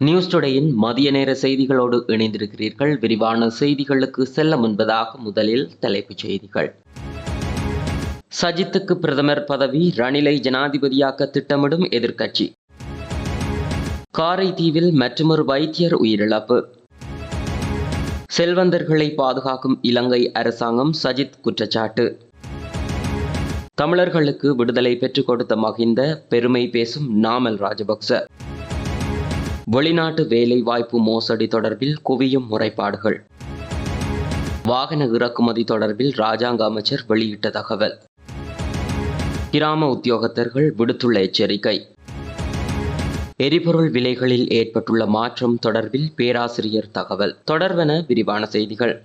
News டுடேயின் மதிய நேர செய்திகளோடு இணைந்திருக்கிறீர்கள். விரிவான செய்திகளுக்கு செல்ல முன்பதாக முதலில் தலைப்புச் செய்திகள். சஜித்துக்கு பிரதமர் பதவி, ரணிலை ஜனாதிபதியாக்க திட்டமிடும் எதிர்க்கட்சி. காரைதீவில் மற்றொரு வைத்தியர் உயிரிழப்பு. செல்வந்தர்களை பாதுகாக்கும் இலங்கை அரசாங்கம், சஜித் குற்றச்சாட்டு. தமிழர்களுக்கு விடுதலை பெற்றுக் கொடுத்த மகிந்த பெருமை பேசும் நாமல் ராஜபக்ச. வெளிநாட்டு வேலை வாய்ப்பு மோசடி தொடர்பில் குவியும் முறைப்பாடுகள். வாகன இறக்குமதி தொடர்பில் இராஜாங்க அமைச்சர் வெளியிட்ட தகவல். கிராம உத்தியோகத்தர்கள் விடுத்துள்ள எச்சரிக்கை. எரிபொருள் விலைகளில் ஏற்பட்டுள்ள மாற்றம் தொடர்பில் பேராசிரியர் தகவல். தொடர்வென விரிவான செய்திகள்.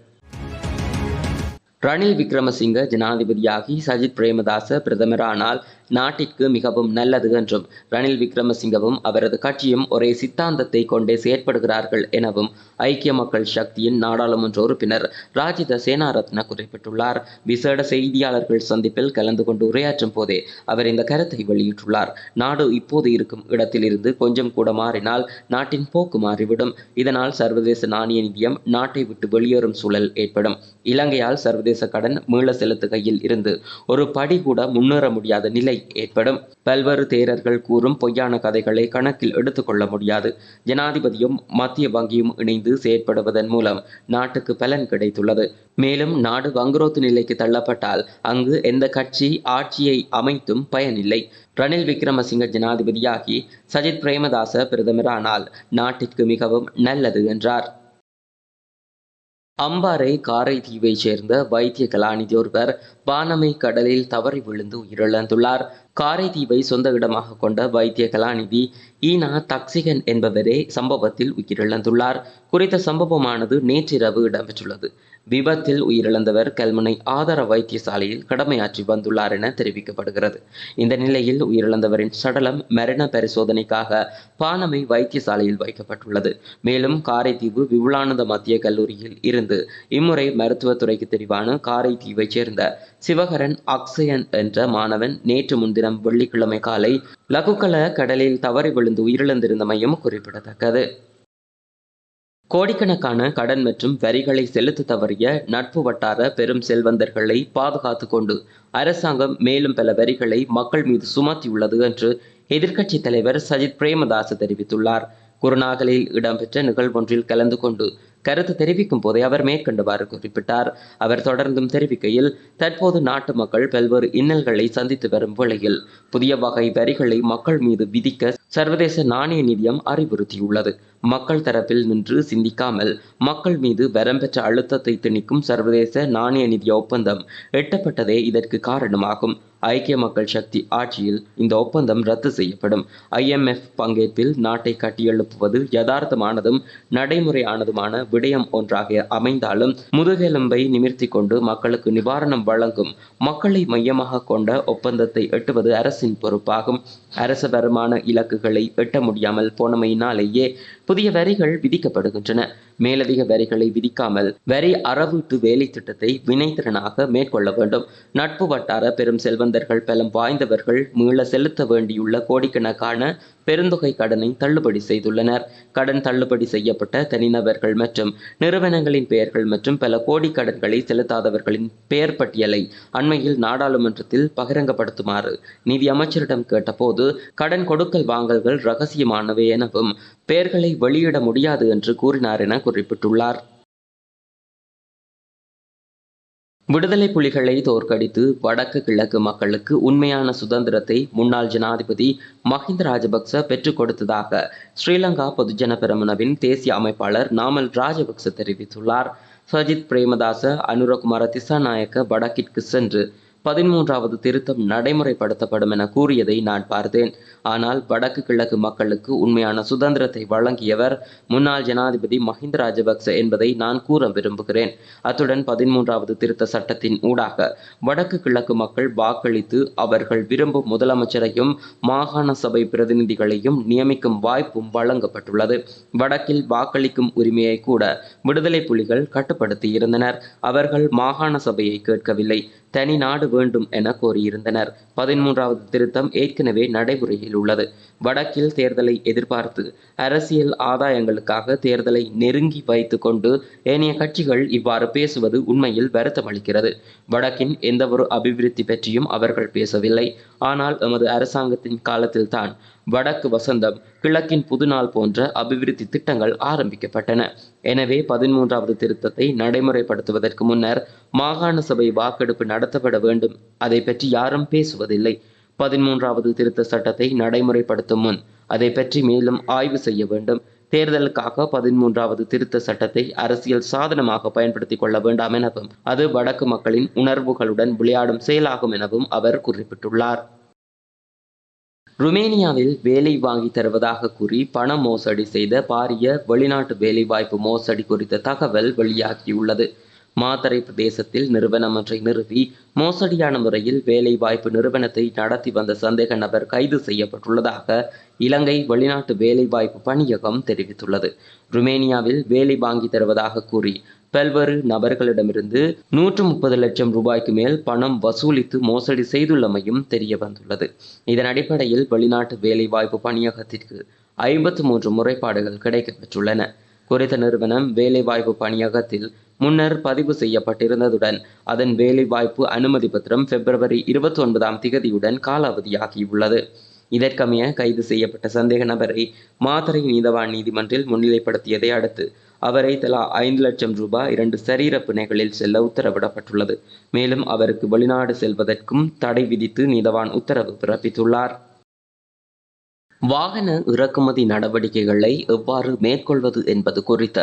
ரணில் விக்ரமசிங்க ஜனாதிபதியாகி சஜித் பிரேமதாச பிரதமரானால் நாட்டிற்கு மிகவும் நல்லது என்றும், ரணில் விக்ரமசிங்கவும் அவரது கட்சியும் ஒரே சித்தாந்தத்தை கொண்டே செயற்படுகிறார்கள் எனவும் ஐக்கிய மக்கள் சக்தியின் நாடாளுமன்ற உறுப்பினர் ராஜித சேனாரத்ன குறிப்பிட்டுள்ளார். விசேட செய்தியாளர்கள் சந்திப்பில் கலந்து கொண்டு உரையாற்றும் போதே அவர் இந்த கருத்தை வெளியிட்டுள்ளார். நாடு இப்போது இருக்கும் இடத்திலிருந்து கொஞ்சம் கூட மாறினால் நாட்டின் போக்கு மாறிவிடும். இதனால் சர்வதேச நாணய நிதியம் நாட்டை விட்டு வெளியேறும் சூழல் ஏற்படும். இலங்கையால் சர்வதேச கடன் மீள செலுத்துகையில் இருந்து ஒரு படி கூட முன்னேற முடியாத நிலை ஏற்படும். பல்வேறு தேரர்கள் கூறும் பொய்யான கதைகளை கணக்கில் எடுத்துக் கொள்ள முடியாது. ஜனாதிபதியும் மத்திய வங்கியும் இணைந்து செயற்படுவதன் மூலம் நாட்டுக்கு பலன் கிடைத்துள்ளது. மேலும் நாடு வங்குரோத்து நிலைக்கு தள்ளப்பட்டால் அங்கு எந்த கட்சி ஆட்சியை அமைத்தும் பயனில்லை. ரணில் விக்ரமசிங்க ஜனாதிபதியாகி சஜித் பிரேமதாச பிரதமரானால் நாட்டிற்கு மிகவும் நல்லது என்றார். அம்பாறை காரைதீவை சேர்ந்த வைத்திய கலாநிதி ஒருவர் பானமை கடலில் தவறி விழுந்து உயிரிழந்துள்ளார். காரைதீவை சொந்த இடமாக கொண்ட வைத்திய கலாநிதி ஈனா தக்சிகன் என்பவரே சம்பவத்தில் உயிரிழந்துள்ளார். குறித்த சம்பவமானது நேற்றிரவு இடம்பெற்றுள்ளது. விபத்தில் உயிரிழந்தவர் கல்முனை ஆதார வைத்தியசாலையில் கடமையாற்றி வந்துள்ளார் என தெரிவிக்கப்படுகிறது. இந்த நிலையில் உயிரிழந்தவரின் சடலம் மரண பரிசோதனைக்காக பானமை வைத்தியசாலையில் வைக்கப்பட்டுள்ளது. மேலும் காரைதீவு விபுலானந்த மத்திய கல்லூரியில் இருந்து இம்முறை மருத்துவத்துறைக்கு தெரிவான காரைதீவை சேர்ந்த சிவகரன் அக்சயன் என்ற மாணவன் நேற்று முன்தினம் வெள்ளிக்கிழமை காலை லகுக்கல கடலில் தவறி விழுந்து உயிரிழந்திருந்தமையும் குறிப்பிடத்தக்கது. கோடிக்கணக்கான கடன் மற்றும் வரிகளை செலுத்த தவறிய நட்பு வட்டார பெரும் செல்வந்தர்களை பாதுகாத்து கொண்டு அரசாங்கம் மேலும் பல வரிகளை மக்கள் மீது சுமத்தியுள்ளது என்று எதிர்க்கட்சி தலைவர் சஜித் பிரேமதாச தெரிவித்துள்ளார். குருநாகலில் இடம்பெற்ற நிகழ்வொன்றில் கலந்து கொண்டு கருத்து தெரிவிக்கும் போதே அவர் மேற்கண்டவாறு குறிப்பிட்டார். அவர் தொடர்ந்தும் தெரிவிக்கையில், தற்போது நாட்டு மக்கள் பல்வேறு இன்னல்களை சந்தித்து வரும் வேளையில் புதிய வகை வரிகளை மக்கள் மீது விதிக்க சர்வதேச நாணய நிதியம் அறிவுறுத்தியுள்ளது. மக்கள் தரப்பில் நின்று சிந்திக்காமல் மக்கள் மீது வரம்பெற்ற அழுத்தத்தை திணிக்கும் சர்வதேச நாணய நிதிய ஒப்பந்தம் எட்டப்பட்டதே இதற்கு காரணமாகும். ஐக்கிய மக்கள் சக்தி ஆட்சியில் இந்த ஒப்பந்தம் ரத்து செய்யப்படும். IMF பங்கேற்பில் நாட்டை கட்டியெழுப்புவது யதார்த்தமானதும் நடைமுறையானதுமான விடயம் ஒன்றாக அமைந்தாலும் முதுகெலும்பை நிமிர்த்தி கொண்டு மக்களுக்கு நிவாரணம் வழங்கும் மக்களை மையமாக கொண்ட ஒப்பந்தத்தை எட்டுவது அரசின் பொறுப்பாகும். அரச வருமான இலக்குகளை எட்ட முடியாமல் போனமையினாலேயே புதிய வரிகள் விதிக்கப்படுகின்றன. மேலதிக வரிகளை விதிக்காமல் வரி அறவீட்டு வேலை திட்டத்தை வினைத்திறனாக மேற்கொள்ள வேண்டும். நட்பு வட்டார பெரும் செல்வந்தர்கள் பலம் வாய்ந்தவர்கள் மீள செலுத்த வேண்டியுள்ள கோடிக்கணக்கான பெருந்தொகை கடனை தள்ளுபடி செய்துள்ளனர். கடன் தள்ளுபடி செய்யப்பட்ட தனிநபர்கள் மற்றும் நிறுவனங்களின் பெயர்கள் மற்றும் பல கோடி கடன்களை செலுத்தாதவர்களின் பெயர் பட்டியலை அண்மையில் நாடாளுமன்றத்தில் பகிரங்கப்படுத்துமாறு நிதி அமைச்சரிடம் கேட்டபோது, கடன் கொடுக்கல் வாங்கல்கள் ரகசியமானவை எனவும் பெயர்களை வெளியிட முடியாது என்று கூறினார் என குறிப்பிட்டுள்ளார். விடுதலை புலிகளை தோற்கடித்து வடக்கு கிழக்கு மக்களுக்கு உண்மையான சுதந்திரத்தை முன்னாள் ஜனாதிபதி மஹிந்த ராஜபக்ச பெற்றுக் கொடுத்ததாக ஸ்ரீலங்கா பொதுஜன பெரமுனவின் தேசிய அமைப்பாளர் நாமல் ராஜபக்ச தெரிவித்துள்ளார். சஜித் பிரேமதாச அனுரகுமார திசாநாயக்க வடக்கிற்கு சென்று 13வது திருத்தம் நடைமுறைப்படுத்தப்படும் என கூறியதை நான் பார்த்தேன். ஆனால் வடக்கு கிழக்கு மக்களுக்கு உண்மையான சுதந்திரத்தை வழங்கியவர் முன்னாள் ஜனாதிபதி மஹிந்த ராஜபக்ச என்பதை நான் கூற விரும்புகிறேன். அத்துடன் 13வது திருத்த சட்டத்தின் ஊடாக வடக்கு கிழக்கு மக்கள் வாக்களித்து அவர்கள் விரும்பும் முதலமைச்சரையும் மாகாண சபை பிரதிநிதிகளையும் நியமிக்கும் வாய்ப்பும் வழங்கப்பட்டுள்ளது. வடக்கில் வாக்களிக்கும் உரிமையை கூட விடுதலை புலிகள் கட்டுப்படுத்தி இருந்தனர். அவர்கள் மாகாண சபையை கேட்கவில்லை. தனி நாடு வேண்டும் என கோரியிருந்தனர். 13வது திருத்தம் ஏற்கனவே நடைமுறையில் உள்ளது. வடக்கில் தேர்தலை எதிர்பார்த்து அரசியல் ஆதாயங்களுக்காக தேர்தலை நெருங்கி வைத்துக் கொண்டு ஏனைய கட்சிகள் இவ்வாறு பேசுவது உண்மையில் வருத்தமளிக்கிறது. வடக்கின் எந்தவொரு அபிவிருத்தி பற்றியும் அவர்கள் பேசவில்லை. ஆனால் எமது அரசாங்கத்தின் காலத்தில்தான் வடக்கு வசந்தம், கிழக்கின் புதுநாள் போன்ற அபிவிருத்தி திட்டங்கள் ஆரம்பிக்கப்பட்டன. எனவே 13வது திருத்தத்தை நடைமுறைப்படுத்துவதற்கு முன்னர் மாகாண சபை வாக்கெடுப்பு நடத்தப்பட வேண்டும். அதை பற்றி யாரும் பேசுவதில்லை. 13வது திருத்த சட்டத்தை நடைமுறைப்படுத்தும் முன் அதை பற்றி மேலும் ஆய்வு செய்ய வேண்டும். தேர்தலுக்காக 13வது திருத்த சட்டத்தை அரசியல் சாதனமாக பயன்படுத்திக் கொள்ள வேண்டாம் எனவும் அது வடக்கு மக்களின் உணர்வுகளுடன் விளையாடும் செயலாகும் எனவும் அவர் குறிப்பிட்டுள்ளார். ருமேனியாவில் வேலை வாங்கி தருவதாக கூறி பண மோசடி செய்த பாரிய வெளிநாட்டு வேலைவாய்ப்பு மோசடி குறித்த தகவல் வெளியாகியுள்ளது. மாத்தறை பிரதேசத்தில் நிறுவனம் ஒன்றை நிறுவி மோசடியான முறையில் வேலைவாய்ப்பு நிறுவனத்தை நடத்தி வந்த சந்தேக நபர் கைது செய்யப்பட்டுள்ளதாக இலங்கை வெளிநாட்டு வேலைவாய்ப்பு பணியகம் தெரிவித்துள்ளது. ருமேனியாவில் வேலை வாங்கி தருவதாக கூறி பல்வேறு நபர்களிடமிருந்து 130 லட்சம் ரூபாய்க்கு மேல் பணம் வசூலித்து மோசடி செய்துள்ளமையும் தெரிய வந்துள்ளது. இதன் அடிப்படையில் வெளிநாட்டு வேலைவாய்ப்பு பணியகத்திற்கு 53 முறைப்பாடுகள் கிடைக்கப்பெற்றுள்ளன. குறித்த நிறுவனம் வேலைவாய்ப்பு பணியகத்தில் முன்னர் பதிவு செய்யப்பட்டிருந்ததுடன் அதன் வேலைவாய்ப்பு அனுமதி பத்திரம் பிப்ரவரி 29ஆம் திகதியுடன் காலாவதியாகியுள்ளது. இதற்கமைய கைது செய்யப்பட்ட சந்தேக நபரை மாத்தறை நீதவான் நீதிமன்றில் முன்னிலைப்படுத்தியதை அடுத்து அவரை தலா 5 லட்சம் ரூபாய் 2 சரீர பிணைகளில் செல்ல உத்தரவிடப்பட்டுள்ளது. மேலும் அவருக்கு வெளிநாடு செல்வதற்கும் தடை விதித்து நீதவான் உத்தரவு பிறப்பித்துள்ளார். வாகன இறக்குமதி நடவடிக்கைகளை எவ்வாறு மேற்கொள்வது என்பது குறித்த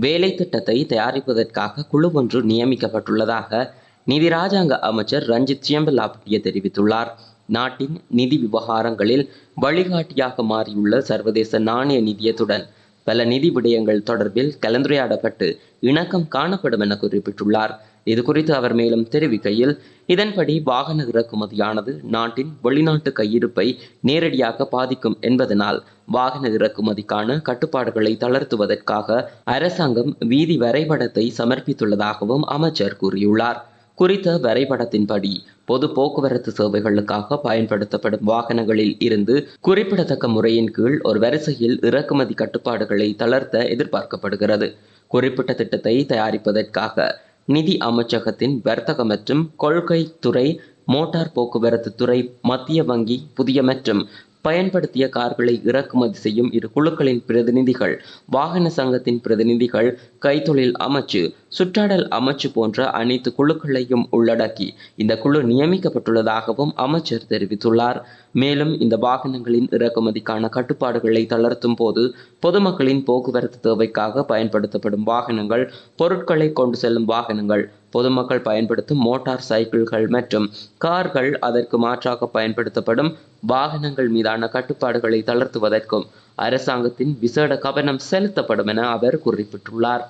வேலை திட்டத்தை தயாரிப்பதற்காக குழு ஒன்று நியமிக்கப்பட்டுள்ளதாக நிதி ராஜாங்க அமைச்சர் ரஞ்சித் சியம்பலாபுட்டிய தெரிவித்துள்ளார். நாட்டின் நிதி விவகாரங்களில் வழிகாட்டியாக மாறியுள்ள சர்வதேச நாணய நிதியத்துடன் பல நிதி விடயங்கள் தொடர்பில் கலந்துரையாடப்பட்டு இணக்கம் காணப்படும் என குறிப்பிட்டுள்ளார். இது குறித்து அவர் மேலும் தெரிவிக்கையில், இதன்படி வாகன இறக்குமதியானது நாட்டின் வெளிநாட்டு கையிருப்பை நேரடியாக பாதிக்கும் என்பதனால் வாகன இறக்குமதிக்கான கட்டுப்பாடுகளை தளர்த்துவதற்காக அரசாங்கம் வீதி வரைபடத்தை சமர்ப்பித்துள்ளதாகவும் அமைச்சர் கூறியுள்ளார். குறித்த வரைபடத்தின்படி பொது போக்குவரத்து சேவைகளுக்காக பயன்படுத்தப்படும் வாகனங்களில் இருந்து குறிப்பிடத்தக்க முறையின் கீழ் ஒரு வரிசையில் இறக்குமதி கட்டுப்பாடுகளை தளர்த்த எதிர்பார்க்கப்படுகிறது. குறிப்பிட்ட திட்டத்தை தயாரிப்பதற்காக நிதி அமைச்சகத்தின் வர்த்தக மற்றும் கொள்கை துறை, மோட்டார் போக்குவரத்து துறை, மத்திய வங்கி, புதிய மற்றும் பயன்படுத்திய கார்களை இறக்குமதி செய்யும் இரு குழுக்களின் பிரதிநிதிகள், வாகன சங்கத்தின் பிரதிநிதிகள், கைத்தொழில் அமைச்சு, சுற்றாடல் அமைச்சு போன்ற அனைத்து குழுக்களையும் உள்ளடக்கி இந்த குழு நியமிக்கப்பட்டுள்ளதாகவும் அமைச்சர் தெரிவித்துள்ளார். மேலும் இந்த வாகனங்களின் இறக்குமதிக்கான கட்டுப்பாடுகளை தளர்த்தும் போது பொதுமக்களின் போக்குவரத்து தேவைக்காக பயன்படுத்தப்படும் வாகனங்கள், பொருட்களை கொண்டு செல்லும் வாகனங்கள், பொதுமக்கள் பயன்படுத்தும் மோட்டார் சைக்கிள்கள் மற்றும் கார்கள், அதற்கு மாற்றாக பயன்படுத்தப்படும் வாகனங்கள் மீதான கட்டுப்பாடுகளை தளர்த்துவதற்கும் அரசாங்கத்தின் விசேட கவனம் செலுத்தப்படும் என அவர் குறிப்பிட்டுள்ளார்.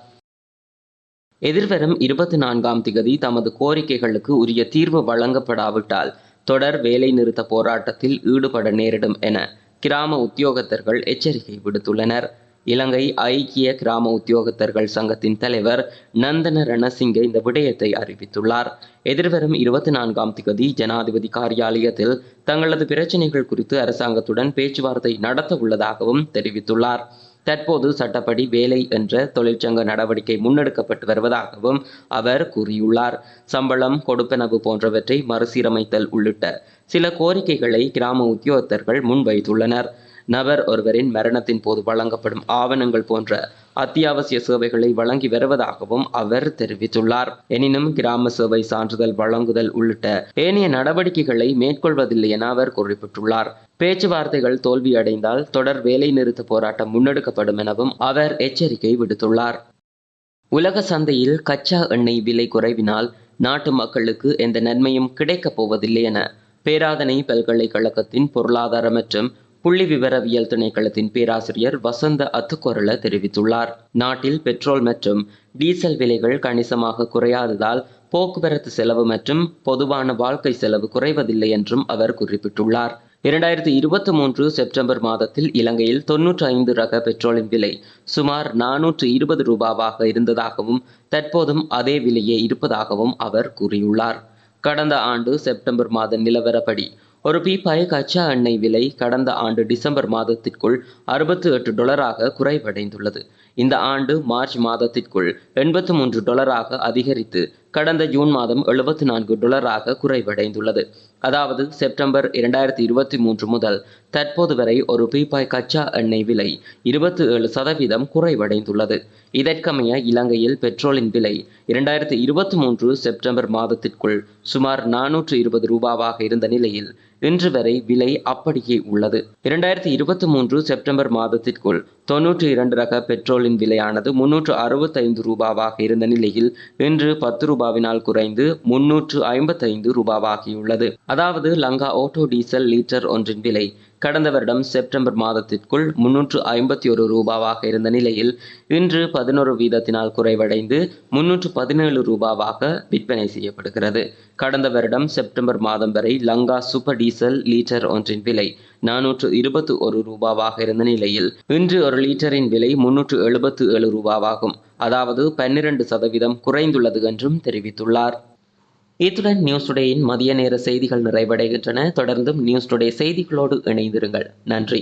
எதிர்வரும் 24ஆம் திகதி தமது கோரிக்கைகளுக்கு உரிய தீர்வு வழங்கப்படாவிட்டால் தொடர் வேலை நிறுத்த போராட்டத்தில் ஈடுபட நேரிடும் என கிராம உத்தியோகத்தர்கள் எச்சரிக்கை விடுத்துள்ளனர். இலங்கை ஐக்கிய கிராம உத்தியோகத்தர்கள் சங்கத்தின் தலைவர் நந்தன ரணசிங்க இந்த விடயத்தை அறிவித்துள்ளார். எதிர்வரும் 24ஆம் திகதி ஜனாதிபதி காரியாலயத்தில் தங்களது பிரச்சினைகள் குறித்து அரசாங்கத்துடன் பேச்சுவார்த்தை நடத்த உள்ளதாகவும் தெரிவித்துள்ளார். தற்போது சட்டப்படி வேலை என்ற தொழிற்சங்க நடவடிக்கை முன்னெடுக்கப்பட்டு வருவதாகவும் அவர் கூறியுள்ளார். சம்பளம், கொடுப்பனவு போன்றவற்றை மறுசீரமைத்தல் உள்ளிட்ட சில கோரிக்கைகளை கிராம உத்தியோகத்தர்கள் முன்வைத்துள்ளனர். நபர் ஒருவரின் மரணத்தின் போது வழங்கப்படும் ஆவணங்கள் போன்ற அத்தியாவசிய சேவைகளை வழங்கி வருவதாகவும் அவர் தெரிவித்துள்ளார். எனினும் கிராம சேவை சான்றிதழ் வழங்குதல் உள்ளிட்ட ஏனைய நடவடிக்கைகளை மேற்கொள்வதில்லை என அவர் குறிப்பிட்டுள்ளார். பேச்சுவார்த்தைகள் தோல்வியடைந்தால் தொடர் வேலை நிறுத்த போராட்டம் முன்னெடுக்கப்படும் எனவும் அவர் எச்சரிக்கை விடுத்துள்ளார். உலக சந்தையில் கச்சா எண்ணெய் விலை குறைவினால் நாட்டு மக்களுக்கு எந்த நன்மையும் கிடைக்கப் போவதில்லை என பேராதனை பல்கலைக்கழகத்தின் பொருளாதார மற்றும் புள்ளி விவரவியல் திணைக்களத்தின் பேராசிரியர் வசந்த அத்துக்கொரள தெரிவித்துள்ளார். நாட்டில் பெட்ரோல் மற்றும் டீசல் விலைகள் கணிசமாக குறையாததால் போக்குவரத்து செலவு மற்றும் பொதுவான வாழ்க்கை செலவு குறைவதில்லை என்றும் அவர் குறிப்பிட்டுள்ளார். 2023 செப்டம்பர் மாதத்தில் இலங்கையில் 95 ரக பெட்ரோலின் விலை சுமார் 420 ரூபாவாக இருந்ததாகவும் தற்போதும் அதே விலையே இருப்பதாகவும் அவர் கூறியுள்ளார். கடந்த ஆண்டு செப்டம்பர் மாத நிலவரப்படி ஒரு பீப்பாய் கச்சா எண்ணெய் விலை கடந்த ஆண்டு டிசம்பர் மாதத்திற்குள் $68 குறைவடைந்துள்ளது. இந்த ஆண்டு மார்ச் மாதத்திற்குள் $83 அதிகரித்து கடந்த ஜூன் மாதம் $74 குறைவடைந்துள்ளது. அதாவது செப்டம்பர் 2023 முதல் தற்போது வரை ஒரு பீப்பாய் கச்சா எண்ணெய் விலை 27% குறைவடைந்துள்ளது. இதற்கமைய இலங்கையில் பெட்ரோலின் விலை 2023 செப்டம்பர் மாதத்திற்குள் சுமார் $420 இருந்த நிலையில் இன்று வரை விலை அப்படியே உள்ளது. 2023 செப்டம்பர் மாதத்திற்குள் 92 ரக பெட்ரோலின் விலையானது $365 இருந்த நிலையில் இன்று $10 குறைந்து $355 அதாவது லங்கா ஆட்டோ டீசல் லீட்டர் ஒன்றின் விலை கடந்த வருடம் செப்டம்பர் மாதத்திற்குள் $351 இருந்த நிலையில் இன்று 11% குறைவடைந்து $317 விற்பனை செய்யப்படுகிறது. கடந்த வருடம் செப்டம்பர் மாதம் வரை லங்கா சூப்பர் டீசல் லீட்டர் ஒன்றின் விலை $421 இருந்த நிலையில் இன்று ஒரு லீட்டரின் விலை $377 அதாவது 12% குறைந்துள்ளது என்றும் தெரிவித்துள்ளார். இத்துடன் நியூஸ் டுடேயின் மதிய நேர செய்திகள் நிறைவடைகின்றன. தொடர்ந்தும் நியூஸ் டுடே செய்திகளோடு இணைந்திருங்கள். நன்றி.